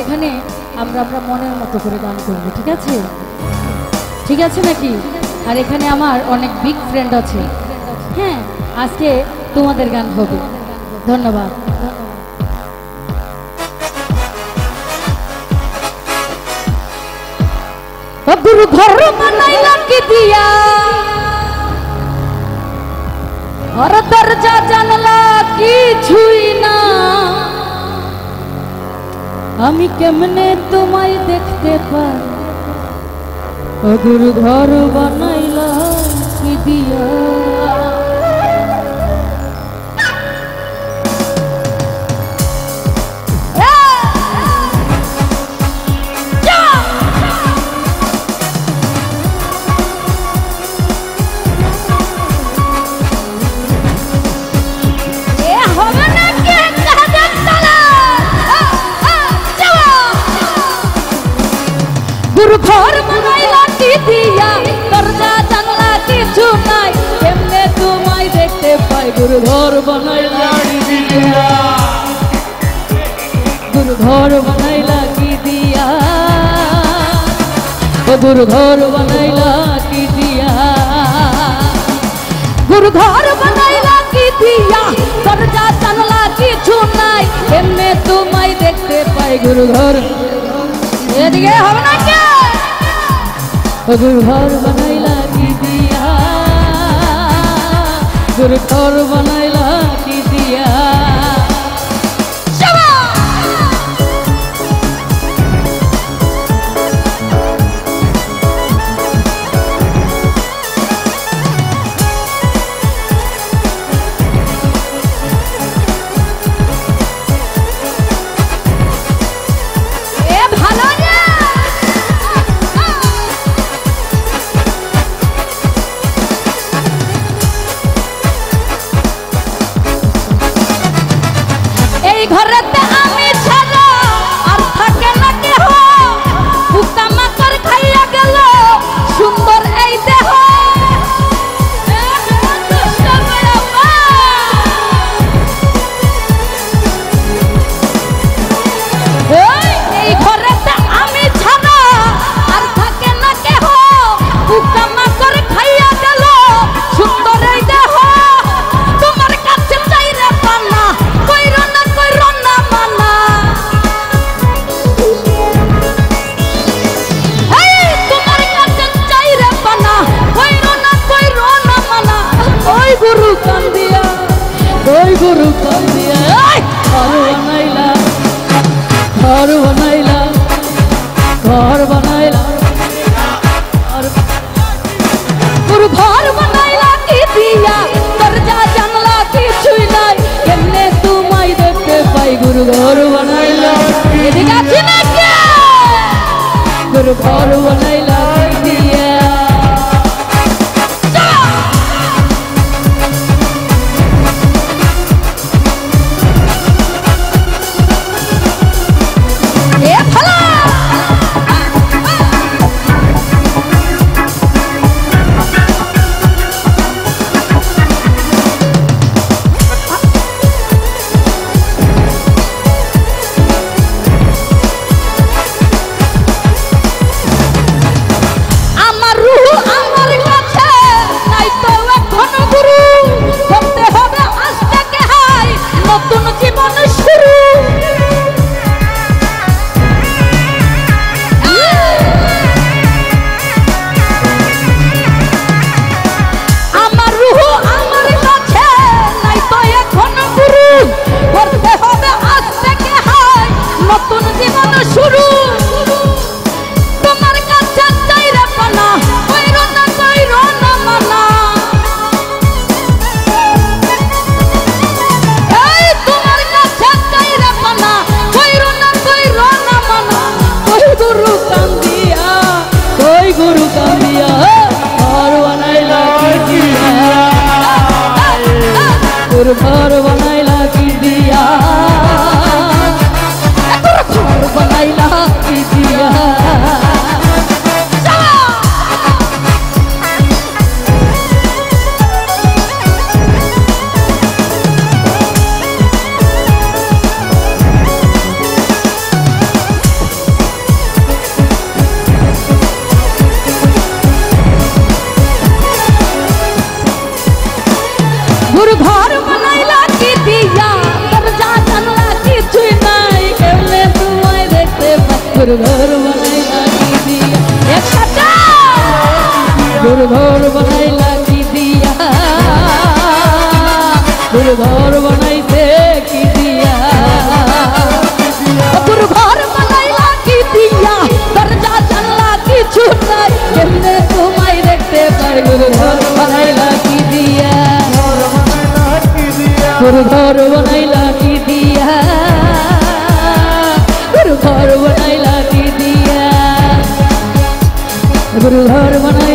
এখানে আমরা আমরা মনের মতো করে গান করবো, ঠিক আছে? ঠিক আছে নাকি? আর এখানে আমার অনেক বিগ ফ্রেন্ড আছে। হ্যাঁ, আজকে তোমাদের গান হবে। ধন্যবাদ। গুরু ঘর বানাইলা কি দিয়া, ঘর দরজা জানলা কিছুই না, আমি কেমনে তোমায় দেখতে পাই? ও গুরু ঘর বানাইলা কি দিয়া, গুরু ঘর বানাইলা কি দিয়া, দরজা জানলা কিছু নাই, কেমনে তোমায় দেখতে পাই? গুরু ঘর বানাইলা কি দিয়া, গুরু ঘর বানাইলা কি দিয়া, ও গুরু ঘর বানাইলা কি দিয়া, গুরু ঘর বানাইলা কি দিয়া, দরজা জানলা কিছু নাই, কেমনে তোমায় দেখতে পাই? গুরু ঘর এদিকে হবে না কে? গুরু ঘর বানাইলা কি দিয়া, গুরু ঘর বানাইলা কি দিয়া, ঘরেতে আমি ছাড়া আর থাকে না কেহ, বুকা মাকর খাইয়া গেল সুন্দর এই দেহ, এই ঘরেতে আমি ছাড়া আর থাকে না কেহ, বুকা মাকর খাইয়া গেল সুন্দর এই দেহ, তোমার কাছে চাই রে পানা, কইরো না কইরো না মানা, তোমার কাছে চাই রে পানা, কইরো না মানা, ওই গুরু কান্দিয়া, ওই গুরু কান্দিয়া, ঘর বানাইলা, ঘর বানাইলা, ঘর বানাইলা, গুরু ঘর বানাইলা কি দিয়া, দরজা জানলা কিছুই নাই, কেমনে তোমায় দেখতে পাই? গুরু ঘর বানাইলা এদিকে আছে না কে? গুরু ঘর বানাইলা কি দিয়া, ঘর বানাইলা কি দিয়া, ঘর বানাইলা गुरु घर बनाइला की दिया एक सच्चा गुरु घर बनाइला की दिया गुरु घर बनाइते की दिया गुरु घर बनाइला की दिया दरजा जल्ला की छूटाई केमने तुम्हारी देखते पाए गुरु घर बनाइला की दिया गुरु घर बनाइला की दिया गुरु घर बनाइला की दिया गुरु घर बनाइला